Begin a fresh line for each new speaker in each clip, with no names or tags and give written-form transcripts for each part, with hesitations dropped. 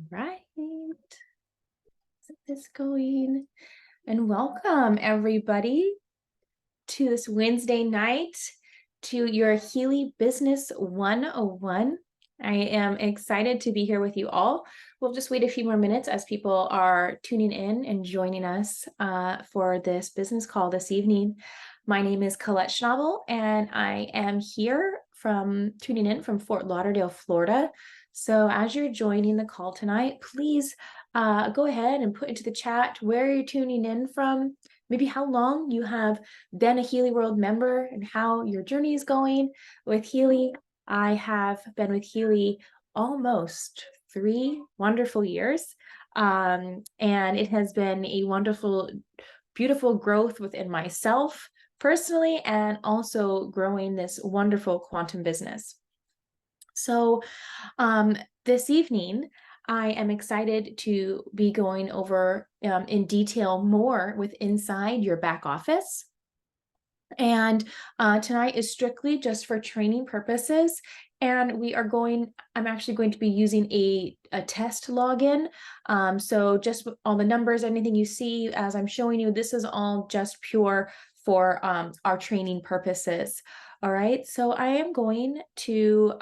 Right. Get this going. And welcome everybody to this Wednesday night to your Healy Business 101. I am excited to be here with you all. We'll just wait a few more minutes as people are tuning in and joining us for this business call this evening. My name is Colette Schnabel, and I am here tuning in from Fort Lauderdale, Florida. So as you're joining the call tonight, please go ahead and put into the chat where you're tuning in from, maybe how long you have been a Healy World member and how your journey is going with Healy. I have been with Healy almost 3 wonderful years, and it has been a wonderful, beautiful growth within myself personally, and also growing this wonderful quantum business. So this evening, I am excited to be going over in detail more with inside your back office. And tonight is strictly just for training purposes. And I'm actually going to be using a test login. So just all the numbers, anything you see as I'm showing you, this is all just pure for our training purposes. All right, so I am going to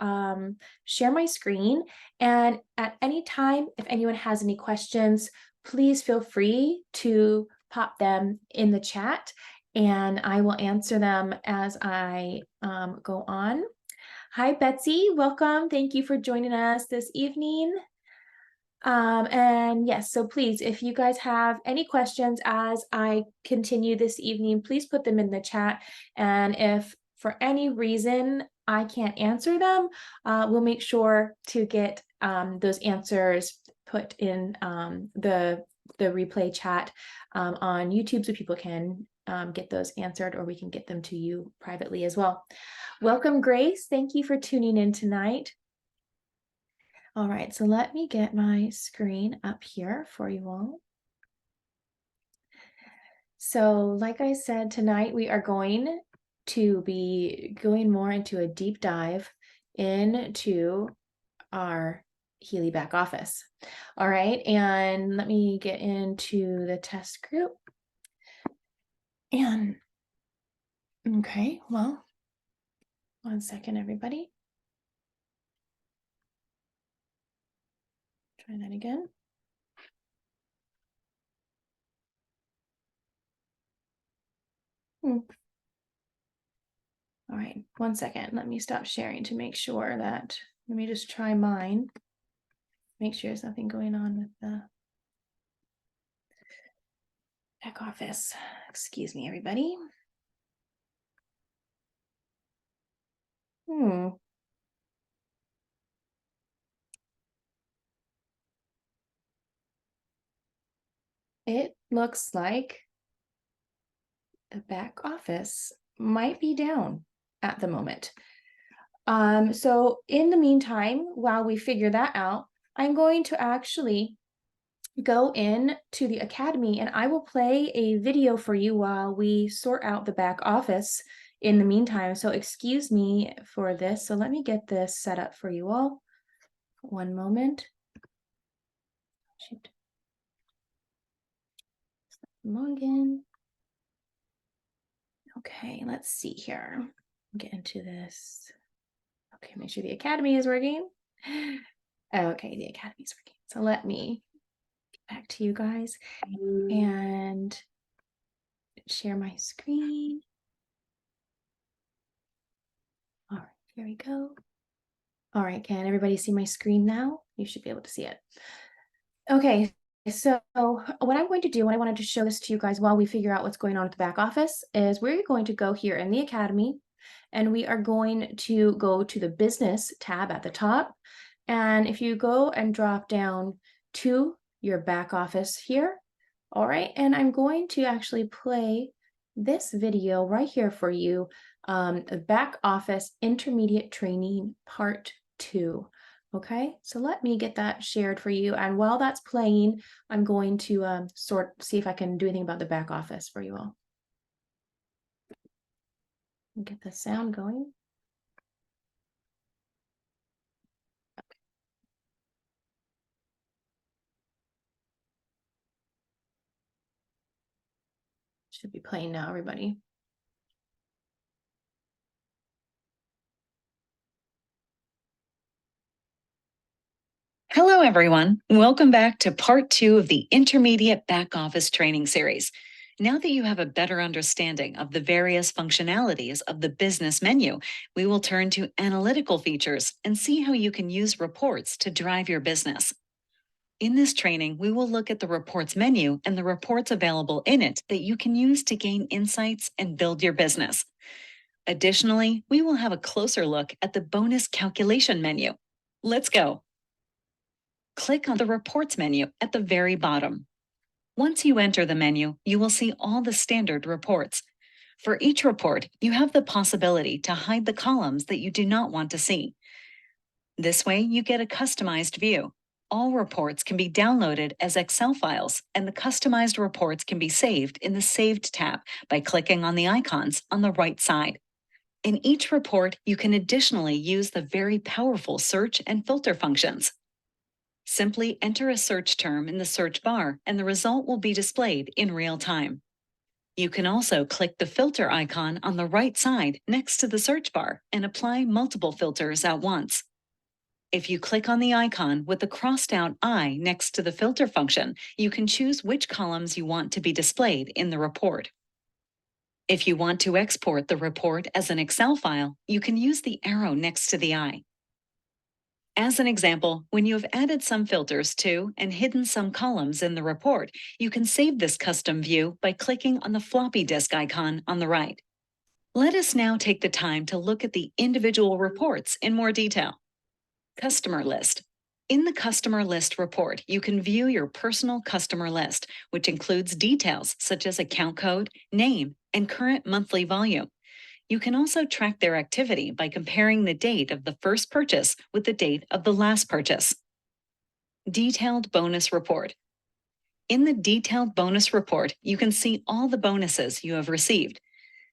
share my screen, and at any time, if anyone has any questions, please feel free to pop them in the chat, and I will answer them as I go on. Hi, Betsy, welcome. Thank you for joining us this evening. And yes, so please, if you guys have any questions as I continue this evening, please put them in the chat. And if for any reason I can't answer them, we'll make sure to get those answers put in the replay chat on YouTube so people can get those answered, or we can get them to you privately as well. Welcome, Grace. Thank you for tuning in tonight. All right, so let me get my screen up here for you all. So like I said, tonight we are going to be going more into a deep dive into our Healy back office. All right, and let me get into the test group. And okay, well, one second, everybody. Try that again. All right, one second. Let me stop sharing to make sure that, let me just try mine. Make sure there's nothing going on with the back office. Excuse me, everybody. It looks like the back office might be down at the moment. So in the meantime, while we figure that out, I'm going to actually go in to the Academy, and I will play a video for you while we sort out the back office in the meantime. So excuse me for this. So let me get this set up for you all. One moment. Shoot. Login. Okay, let's see here. Get into this. Okay, make sure the Academy is working. Okay, the Academy is working. So let me get back to you guys and share my screen. All right, here we go. All right, can everybody see my screen now? You should be able to see it. Okay, so what I'm going to do, when I wanted to show this to you guys while we figure out what's going on at the back office, is we're going to go here in the Academy, and we are going to go to the business tab at the top. And if you go and drop down to your back office here, all right, and I'm going to actually play this video right here for you, the back office intermediate training part 2. Okay, so let me get that shared for you. And while that's playing, I'm going to see if I can do anything about the back office for you all. Get the sound going. Should be playing now, everybody.
Hello, everyone. Welcome back to part 2 of the Intermediate Back Office Training Series. Now that you have a better understanding of the various functionalities of the business menu, we will turn to analytical features and see how you can use reports to drive your business. In this training, we will look at the reports menu and the reports available in it that you can use to gain insights and build your business. Additionally, we will have a closer look at the bonus calculation menu. Let's go. Click on the Reports menu at the very bottom. Once you enter the menu, you will see all the standard reports. For each report, you have the possibility to hide the columns that you do not want to see. This way, you get a customized view. All reports can be downloaded as Excel files, and the customized reports can be saved in the Saved tab by clicking on the icons on the right side. In each report, you can additionally use the very powerful search and filter functions. Simply enter a search term in the search bar, and the result will be displayed in real time. You can also click the filter icon on the right side next to the search bar and apply multiple filters at once. If you click on the icon with the crossed out eye next to the filter function, you can choose which columns you want to be displayed in the report. If you want to export the report as an Excel file, you can use the arrow next to the eye. As an example, when you have added some filters to and hidden some columns in the report, you can save this custom view by clicking on the floppy disk icon on the right. Let us now take the time to look at the individual reports in more detail. Customer list. In the customer list report, you can view your personal customer list, which includes details such as account code, name, and current monthly volume. You can also track their activity by comparing the date of the first purchase with the date of the last purchase. Detailed bonus report. In the detailed bonus report, you can see all the bonuses you have received.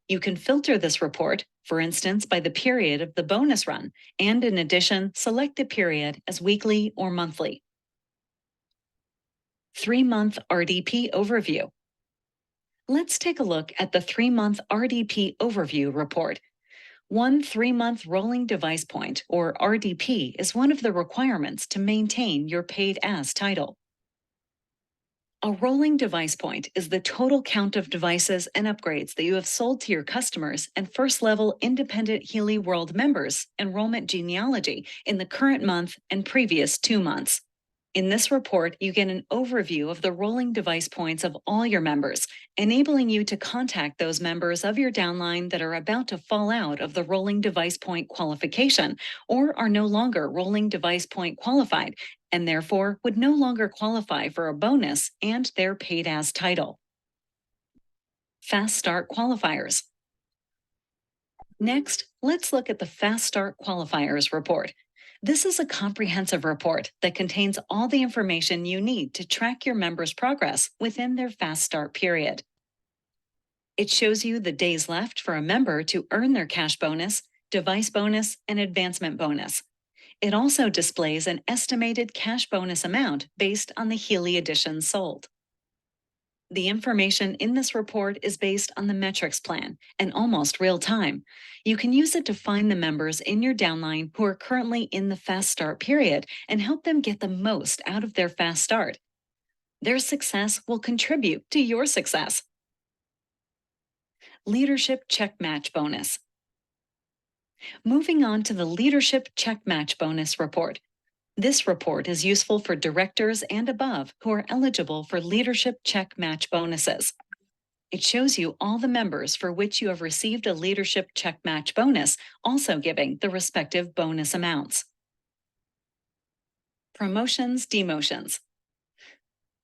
You can filter this report, for instance, by the period of the bonus run, and in addition, select the period as weekly or monthly. 3-month RDP overview. Let's take a look at the 3-month RDP overview report. One 3-month rolling device point, or RDP, is one of the requirements to maintain your paid as title. A rolling device point is the total count of devices and upgrades that you have sold to your customers and first-level Independent Healy World Members enrollment genealogy in the current month and previous 2 months. In this report, you get an overview of the rolling device points of all your members, enabling you to contact those members of your downline that are about to fall out of the rolling device point qualification or are no longer rolling device point qualified and therefore would no longer qualify for a bonus and their paid as title. Fast Start Qualifiers. Next, let's look at the Fast Start Qualifiers report. This is a comprehensive report that contains all the information you need to track your members' progress within their Fast Start period. It shows you the days left for a member to earn their cash bonus, device bonus, and advancement bonus. It also displays an estimated cash bonus amount based on the Healy editions sold. The information in this report is based on the metrics plan and almost real time. You can use it to find the members in your downline who are currently in the Fast Start period and help them get the most out of their Fast Start. Their success will contribute to your success. Leadership Check Match Bonus. Moving on to the Leadership Check Match Bonus report. This report is useful for directors and above who are eligible for Leadership Check Match bonuses. It shows you all the members for which you have received a Leadership Check Match bonus, also giving the respective bonus amounts. Promotions-Demotions.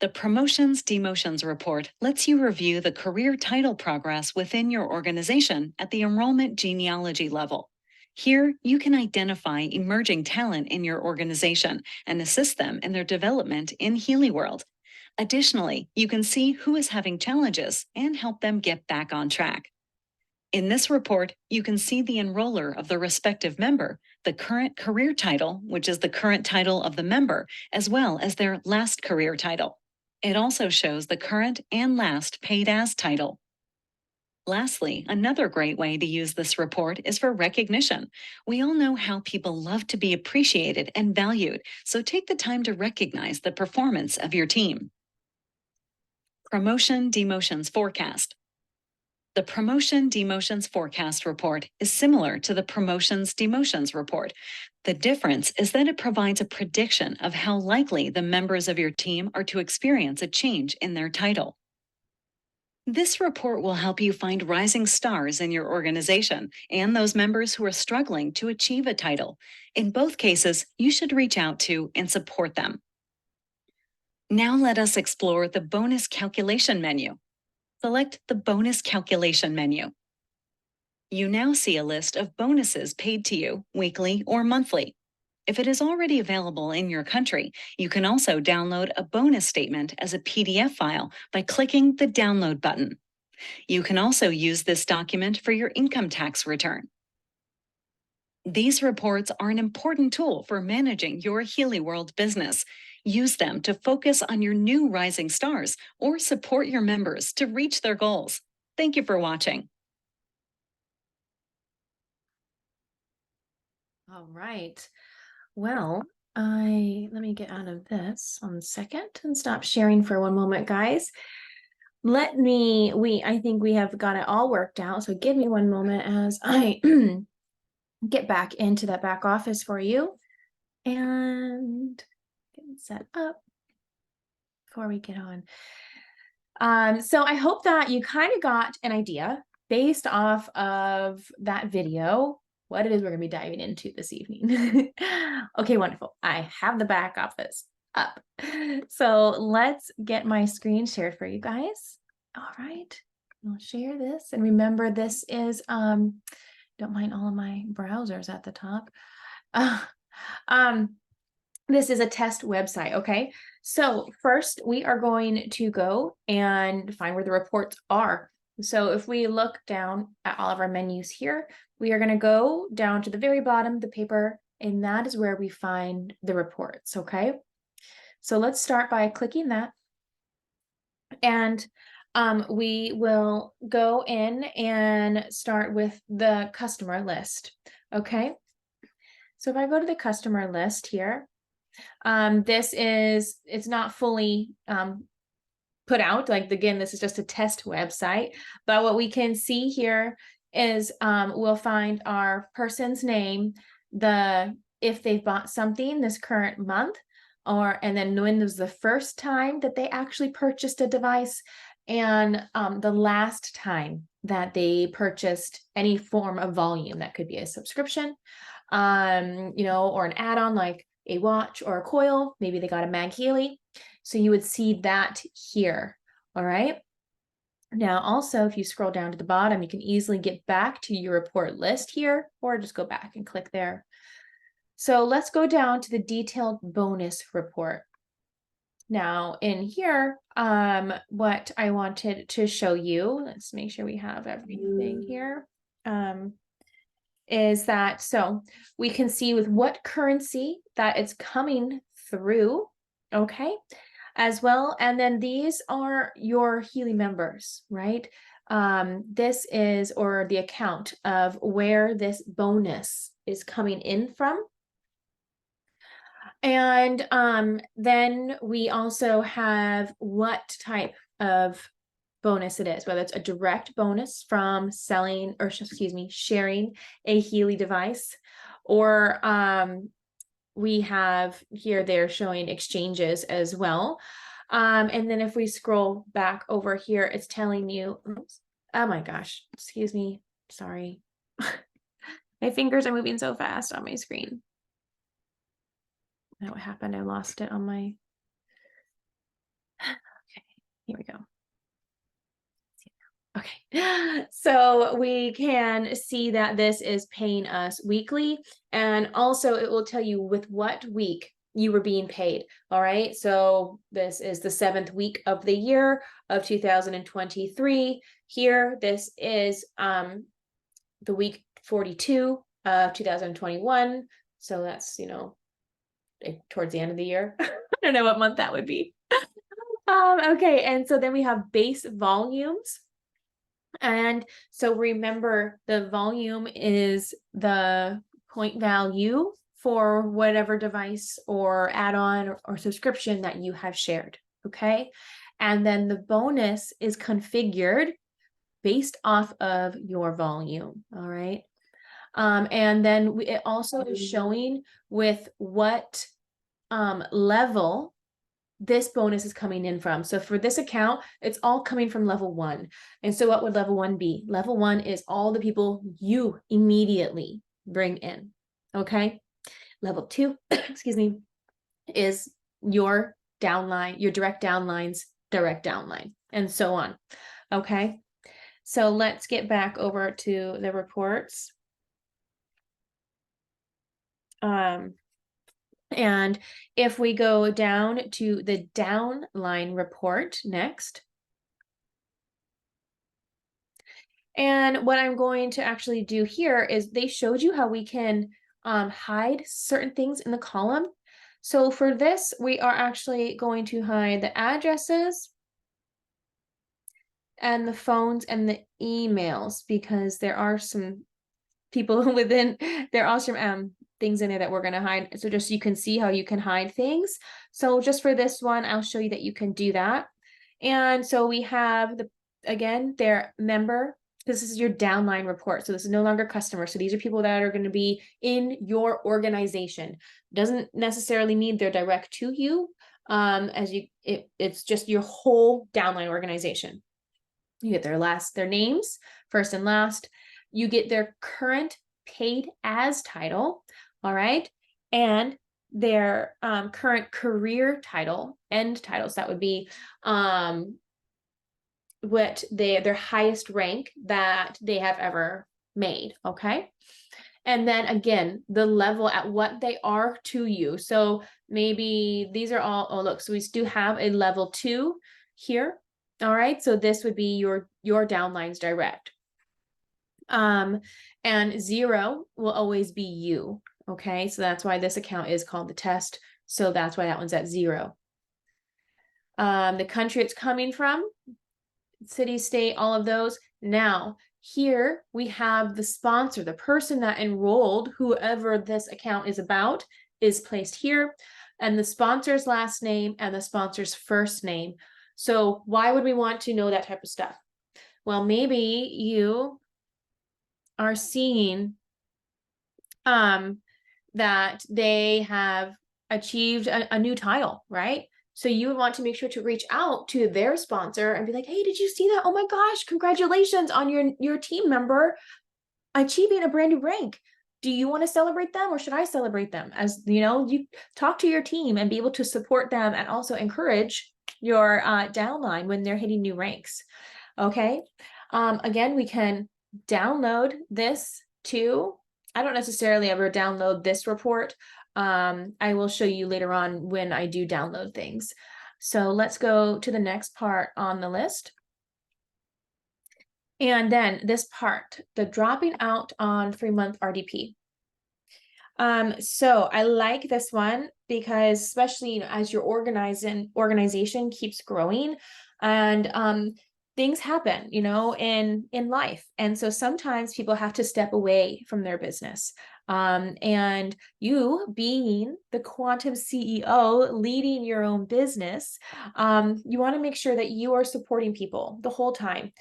The Promotions-Demotions report lets you review the career title progress within your organization at the enrollment genealogy level. Here, you can identify emerging talent in your organization and assist them in their development in Healy World. Additionally, you can see who is having challenges and help them get back on track. In this report, you can see the enroller of the respective member, the current career title, which is the current title of the member, as well as their last career title. It also shows the current and last paid as title. Lastly, another great way to use this report is for recognition. We all know how people love to be appreciated and valued, so take the time to recognize the performance of your team. Promotion-Demotions Forecast. The Promotion-Demotions Forecast report is similar to the Promotions-Demotions report. The difference is that it provides a prediction of how likely the members of your team are to experience a change in their title. This report will help you find rising stars in your organization and those members who are struggling to achieve a title. In both cases, you should reach out to and support them. Now let us explore the bonus calculation menu. Select the bonus calculation menu. You now see a list of bonuses paid to you weekly or monthly. If it is already available in your country, you can also download a bonus statement as a PDF file by clicking the download button. You can also use this document for your income tax return. These reports are an important tool for managing your Healy World business. Use them to focus on your new rising stars or support your members to reach their goals. Thank you for watching.
All right. Well, let me get out of this 1 second and stop sharing for one moment, guys. I think we have got it all worked out. So give me one moment as I get back into that back office for you and get it set up before we get on. So I hope that you kind of got an idea based off of that video, what it is we're going to be diving into this evening. Okay, wonderful. I have the back office up. So let's get my screen shared for you guys. All right, I'll share this. And remember, this is, don't mind all of my browsers at the top. This is a test website, okay? So first we are going to go and find where the reports are. So if we look down at all of our menus here, we are going to go down to the very bottom, the paper, and that is where we find the reports, okay? So let's start by clicking that. And we will go in and start with the customer list, okay? So if I go to the customer list here, it's not fully put out. Like, again, this is just a test website, but what we can see here is we'll find our person's name, if they've bought something this current month, and then when was the first time that they actually purchased a device, and the last time that they purchased any form of volume. That could be a subscription, or an add-on like a watch or a coil. Maybe they got a Mag Healy. So you would see that here. All right. Now, also, if you scroll down to the bottom, you can easily get back to your report list here, or just go back and click there. So let's go down to the detailed bonus report. Now in here, what I wanted to show you, let's make sure we have everything here, is that, so we can see with what currency that it's coming through, okay, as well. And then these are your Healy members, right? This is, or the account of where this bonus is coming in from. And then we also have what type of bonus it is, whether it's a direct bonus from selling, or excuse me, sharing a Healy device, or we have here, they're showing exchanges as well. And then if we scroll back over here, it's telling you, oops, oh my gosh, excuse me, sorry. My fingers are moving so fast on my screen. What happened? I lost it on my, okay, here we go. Okay, so we can see that this is paying us weekly, and also it will tell you with what week you were being paid. All right, so this is the 7th week of the year of 2023. Here, this is the week 42 of 2021. So that's, towards the end of the year. I don't know what month that would be. Okay, and so then we have base volumes. And so remember, the volume is the point value for whatever device or add-on or subscription that you have shared, okay? And then the bonus is configured based off of your volume, all right? And then it also is showing with what level this bonus is coming in from. So for this account, it's all coming from level 1. And so what would level 1 be? Level 1 is all the people you immediately bring in, okay? Level 2, excuse me, is your downline, your direct downline, and so on, okay? So let's get back over to the reports. And if we go down to the downline report next, and what I'm going to actually do here is they showed you how we can hide certain things in the column. So for this, we are actually going to hide the addresses and the phones and the emails, because there are some people within, there are some things in there that we're going to hide. So just so you can see how you can hide things. So just for this one, I'll show you that you can do that. And so we have again, their member. This is your downline report. So this is no longer customer. So these are people that are going to be in your organization. Doesn't necessarily mean they're direct to you. It's just your whole downline organization. You get their names, first and last. You get their current paid as title, all right? And their current career title, end titles. That would be what their highest rank that they have ever made, okay? And then again, the level at what they are to you. So maybe these are all, oh look, so we do have a level 2 here. All right, so this would be your downlines direct. And 0 will always be you, okay? So that's why this account is called the test. So that's why that one's at 0. The country it's coming from, city, state, all of those. Now, here we have the sponsor, the person that enrolled, whoever this account is about, is placed here, and the sponsor's last name and the sponsor's first name. So why would we want to know that type of stuff? Well, maybe you are seeing that they have achieved a new title, right? So you would want to make sure to reach out to their sponsor and be like, hey, did you see that? Oh my gosh, congratulations on your team member achieving a brand new rank. Do you want to celebrate them, or should I celebrate them? As you know, you talk to your team and be able to support them and also encourage your downline when they're hitting new ranks. Okay. Again, we can download this too. I don't necessarily ever download this report. I will show you later on when I do download things. So let's go to the next part on the list. And then this part, the dropping out on 3-month RDP. So I like this one because especially as your organization keeps growing, and things happen, in life. And so sometimes people have to step away from their business. And you being the quantum CEO, leading your own business, you want to make sure that you are supporting people the whole time.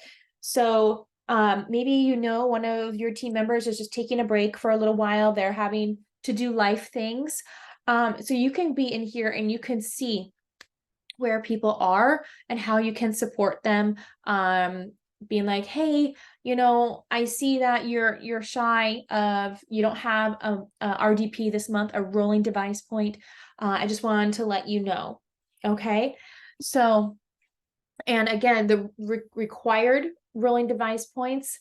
So maybe one of your team members is just taking a break for a little while. They're having to do life things. So you can be in here and you can see where people are and how you can support them. Being like, hey, I see that you're shy of, you don't have a RDP this month, a rolling device point. I just wanted to let you know. Okay. So, and again, the required rolling device points,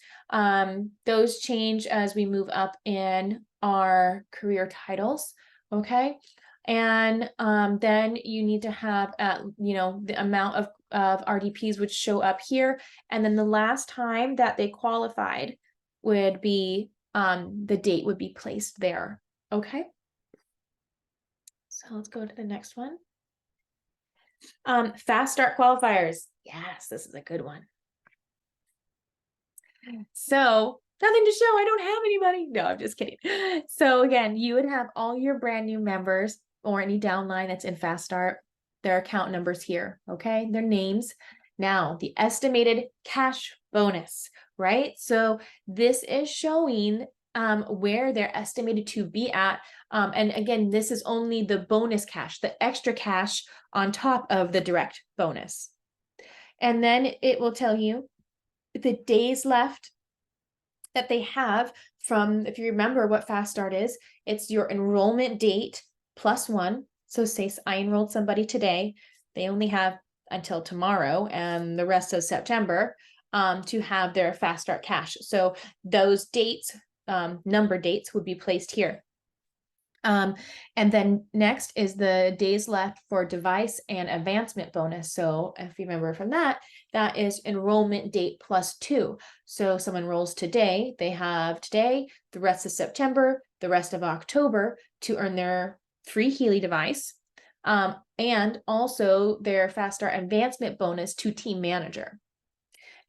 those change as we move up in our career titles. Okay. And then you need to have, the amount of RDPs would show up here. And then the last time that they qualified would be, the date would be placed there. Okay. So let's go to the next one. Fast start qualifiers. Yes, this is a good one. So nothing to show. I don't have anybody. No, I'm just kidding. So again, you would have all your brand new members or any downline that's in Fast Start, their account numbers here, okay? Their names. Now, the estimated cash bonus, right? So this is showing where they're estimated to be at. And again, this is only the bonus cash, the extra cash on top of the direct bonus. And then it will tell you the days left that they have from, if you remember what Fast Start is, it's your enrollment date plus one. So say I enrolled somebody today, they only have until tomorrow and the rest of September to have their Fast Start cash. So those dates, number dates would be placed here. And then next is the days left for device and advancement bonus. So if you remember from that, that is enrollment date plus two. So someone enrolls today, they have today, the rest of September, the rest of October to earn their free Healy device. And also their Fast Start advancement bonus to team manager.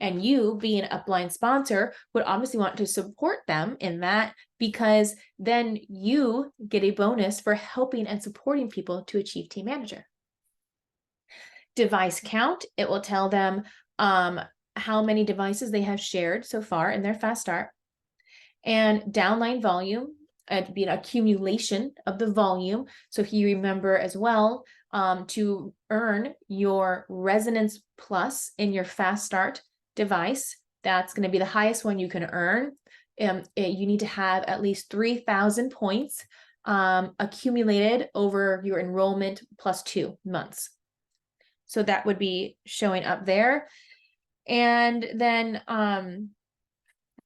And you, being an upline sponsor, would obviously want to support them in that, because then you get a bonus for helping and supporting people to achieve team manager. Device count, it will tell them how many devices they have shared so far in their Fast Start. And downline volume, it'd be an accumulation of the volume. So if you remember as well, to earn your Resonance Plus in your Fast Start device, that's going to be the highest one you can earn. You need to have at least 3,000 points accumulated over your enrollment plus 2 months. So that would be showing up there. And then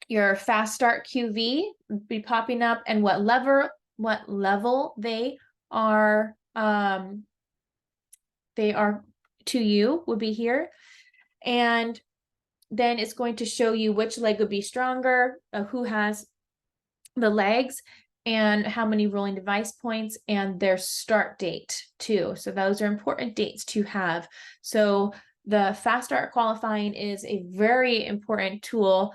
your Fast Start QV would be popping up, and what level they are to you would be here. And then it's going to show you which leg would be stronger, who has the legs, and how many rolling device points, and their start date too. So those are important dates to have. So the Fast Start qualifying is a very important tool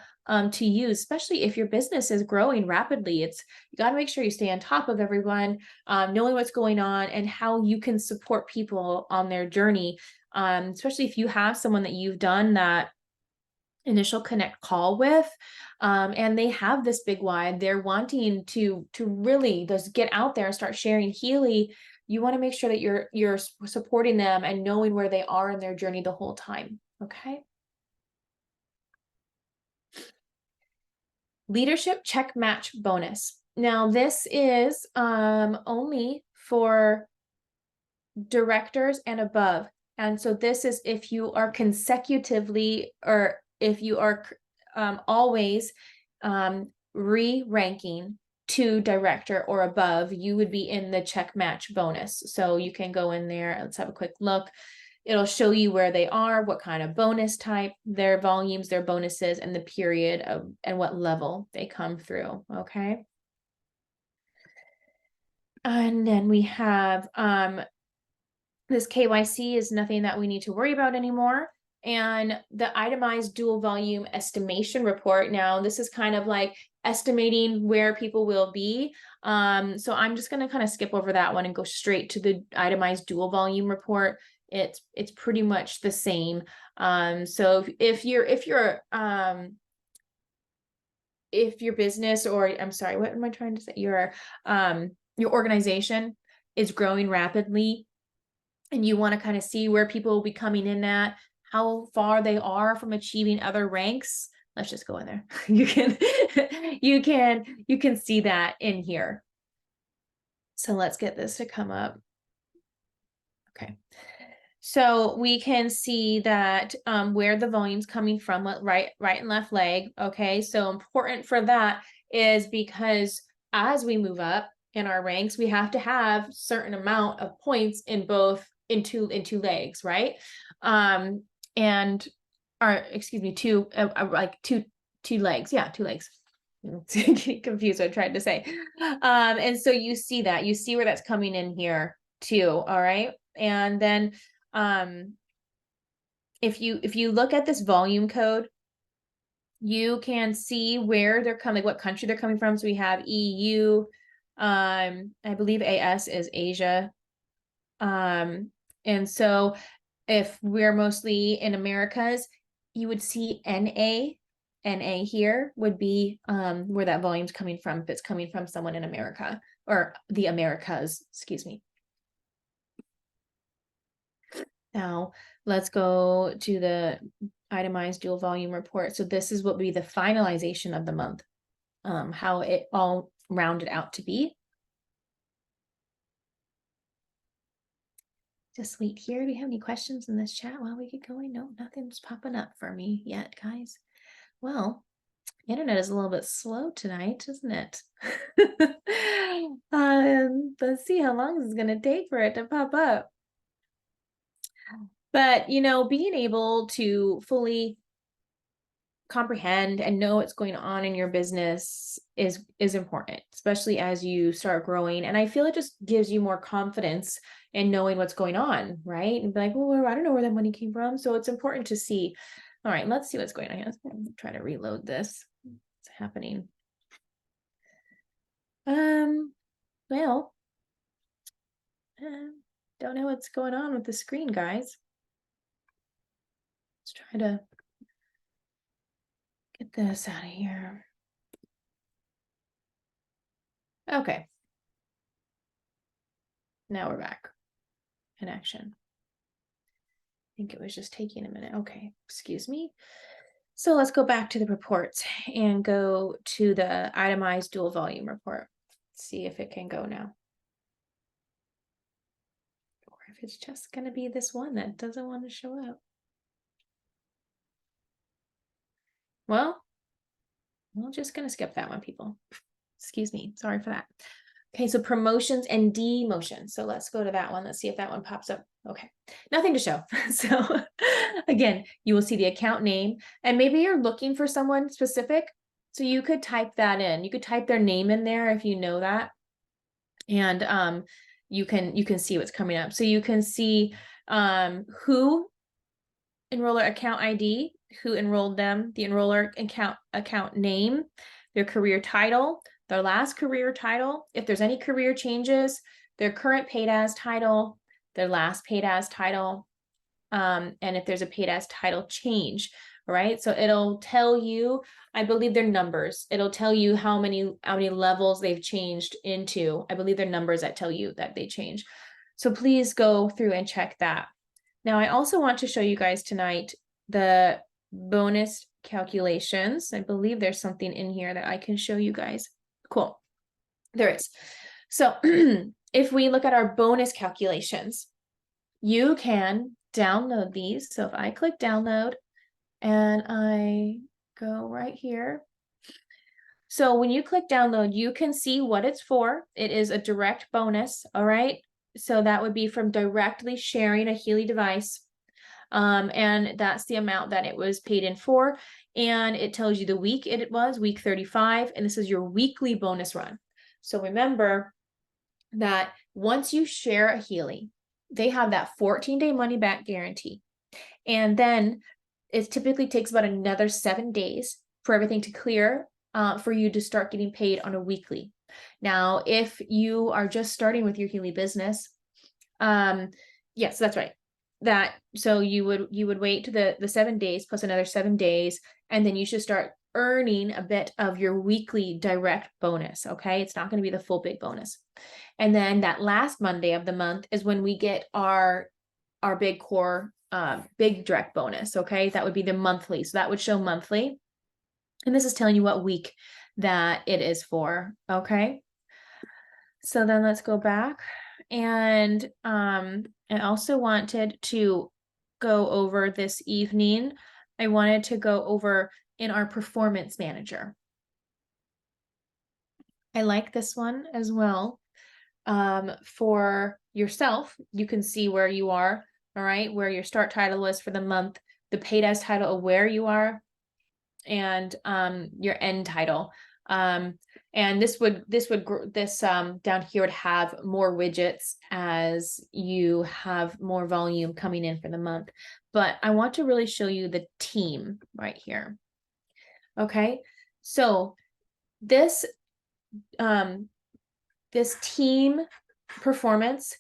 to use, especially if your business is growing rapidly. You got to make sure you stay on top of everyone, knowing what's going on and how you can support people on their journey, especially if you have someone that you've done that initial connect call with, and they have this big why, they're wanting to really just get out there and start sharing Healy. You want to make sure that you're supporting them and knowing where they are in their journey the whole time. Okay. Leadership check match bonus. Now this is only for directors and above. And so this is if you are consecutively, or if you are always re-ranking to director or above, you would be in the check match bonus. So you can go in there. Let's have a quick look. It'll show you where they are, what kind of bonus type, their volumes, their bonuses, and the period of, and what level they come through. Okay. And then we have this KYC is nothing that we need to worry about anymore. And the itemized dual volume estimation report. Now, this is kind of like estimating where people will be. So I'm just going to kind of skip over that one and go straight to the itemized dual volume report. It's pretty much the same. So if your business, or I'm sorry, what am I trying to say? Your organization is growing rapidly, and you want to kind of see where people will be coming in at, how far they are from achieving other ranks. Let's just go in there. You can see that in here. So let's get this to come up. Okay. So we can see that where the volume's coming from, right and left leg. Okay. So important for that is because as we move up in our ranks, we have to have certain amount of points in both in two legs, right? And excuse me, two legs. Yeah, 2 legs. Getting confused what I tried to say. And so you see where that's coming in here too. All right. And then if you look at this volume code, You can see where they're coming, what country they're coming from. So we have EU. I believe AS is Asia. And so if we're mostly in Americas, you would see NA. NA here would be where that volume's coming from, if it's coming from someone in America or the Americas, excuse me. Now let's go to the itemized dual volume report. So this is what would be the finalization of the month, how it all rounded out to be. Just wait here. Do we have any questions in this chat while we get going? No, nothing's popping up for me yet, guys. Well, internet is a little bit slow tonight, isn't it? Let's see how long this is going to take for it to pop up. But, you know, being able to fully comprehend and know what's going on in your business is important, especially as you start growing. And I feel it just gives you more confidence in knowing what's going on, right? And be like, well, I don't know where that money came from. So it's important to see. All right, let's see what's going on here. Let's try to reload this. What's happening? Well, don't know what's going on with the screen, guys. Let's try to get this out of here. Okay. Now we're back in action. I think it was just taking a minute. Okay, excuse me. So let's go back to the reports and go to the itemized dual volume report. See if it can go now. Or if it's just going to be this one that doesn't want to show up. Well, I'm just going to skip that one, people. Excuse me. Sorry for that. Okay, so promotions and demotions. So let's go to that one. Let's see if that one pops up. Okay, nothing to show. So again, you will see the account name, and maybe you're looking for someone specific. So you could type that in. You could type their name in there if you know that. And you can see what's coming up. So you can see who enroller account ID, who enrolled them, the enroller account name, their career title, their last career title, if there's any career changes, their current paid as title, their last paid as title, and if there's a paid as title change, right? So it'll tell you, I believe their numbers. It'll tell you how many levels they've changed into. I believe their numbers that tell you that they change. So please go through and check that. Now, I also want to show you guys tonight the bonus calculations. I believe there's something in here that I can show you guys. Cool. There is. So if we look at our bonus calculations, you can download these. So if I click download and I go right here. So when you click download, you can see what it's for. It is a direct bonus. All right. So that would be from directly sharing a Healy device. And that's the amount that it was paid in for. And it tells you the week it was, week 35. And this is your weekly bonus run. So remember that once you share a Healy, they have that 14-day money back guarantee. And then it typically takes about another 7 days for everything to clear, for you to start getting paid on a weekly. Now, if you are just starting with your Healy business, yes, that's right. So you would wait to the 7 days plus another 7 days, and then you should start earning a bit of your weekly direct bonus. Okay, it's not going to be the full big bonus. And then that last Monday of the month is when we get our big core, big direct bonus. Okay, that would be the monthly. So that would show monthly, and this is telling you what week that it is for. Okay, so then let's go back. And I also wanted to go over this evening. I wanted to go over in our performance manager. I like this one as well. For yourself, you can see where you are, all right, where your start title is for the month, the paid as title of where you are, and your end title. And this down here would have more widgets as you have more volume coming in for the month. But I want to really show you the team right here. Okay, so this this team performance,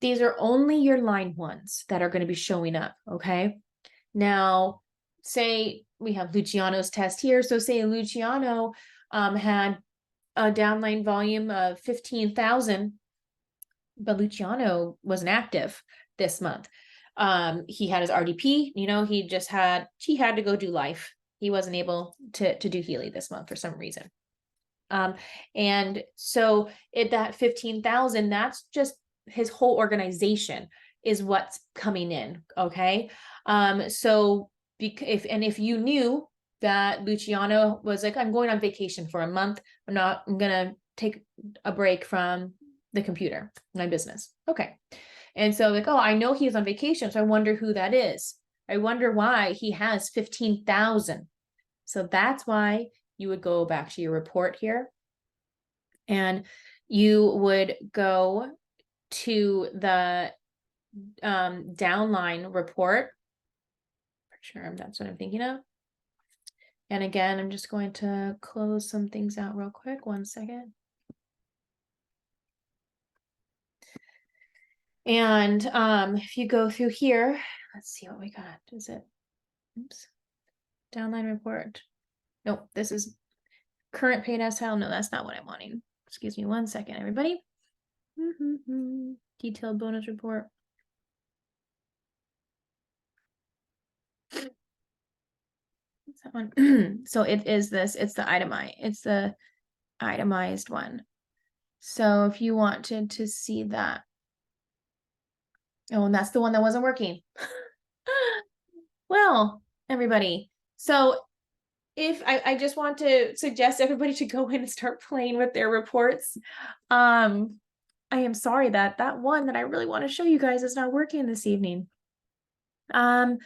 these are only your line ones that are going to be showing up. Okay, now say we have Luciano's test here. So say Luciano had a downline volume of 15,000, but Luciano wasn't active this month. He had his RDP, he had to go do life. He wasn't able to do Healy this month for some reason. And so that 15,000, that's just his whole organization is what's coming in. Okay. So if you knew that Luciano was like, I'm going on vacation for a month, I'm gonna take a break from the computer, my business. Okay. And so like, oh, I know he's on vacation, so I wonder who that is. I wonder why he has 15,000. So that's why you would go back to your report here and you would go to the downline report. For sure, that's what I'm thinking of. And again, I'm just going to close some things out real quick. 1 second. And if you go through here, let's see what we got. Is it, oops, downline report. Nope, this is current paid SL. No, that's not what I'm wanting. Excuse me 1 second, everybody. Detailed bonus report. What's that one? So it is this, it's the itemized one. So if you wanted to see that. Oh, and that's the one that wasn't working. Well, everybody. So if I just want to suggest everybody to go in and start playing with their reports. I am sorry that one that I really want to show you guys is not working this evening. But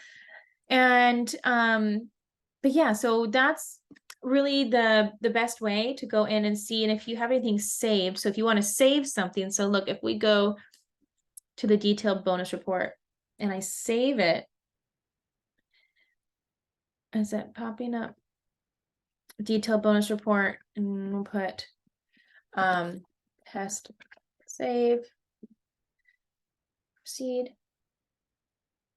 yeah, so that's really the best way to go in and see. And if you have anything saved, so if you want to save something, so look, if we go to the detailed bonus report and I save it, is it popping up? Detailed bonus report, and we'll put test, save, proceed,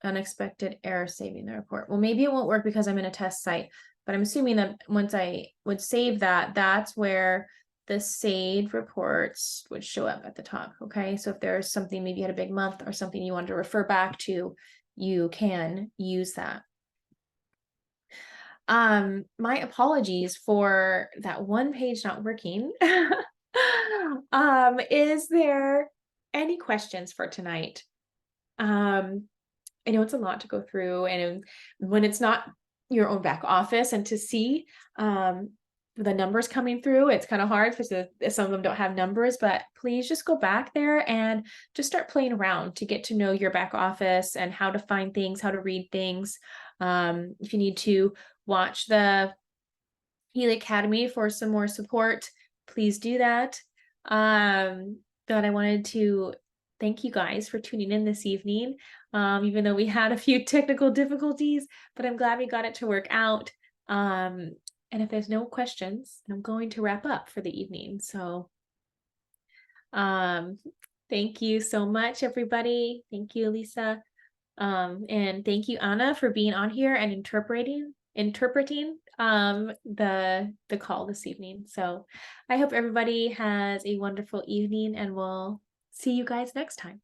unexpected error saving the report. Well, maybe it won't work because I'm in a test site, but I'm assuming that once I would save that, that's where the saved reports would show up at the top. Okay, so if there's something, maybe you had a big month or something you want to refer back to, you can use that. My apologies for that one page not working. Is there any questions for tonight? I know it's a lot to go through, and when it's not your own back office and to see the numbers coming through, it's kind of hard because some of them don't have numbers, but please just go back there and just start playing around to get to know your back office and how to find things, how to read things. If you need to watch the Healy Academy for some more support, please do that. But I wanted to thank you guys for tuning in this evening, even though we had a few technical difficulties, but I'm glad we got it to work out. And if there's no questions, I'm going to wrap up for the evening. So thank you so much, everybody. Thank you, Lisa. And thank you, Anna, for being on here and interpreting the call this evening. So I hope everybody has a wonderful evening, and we'll see you guys next time.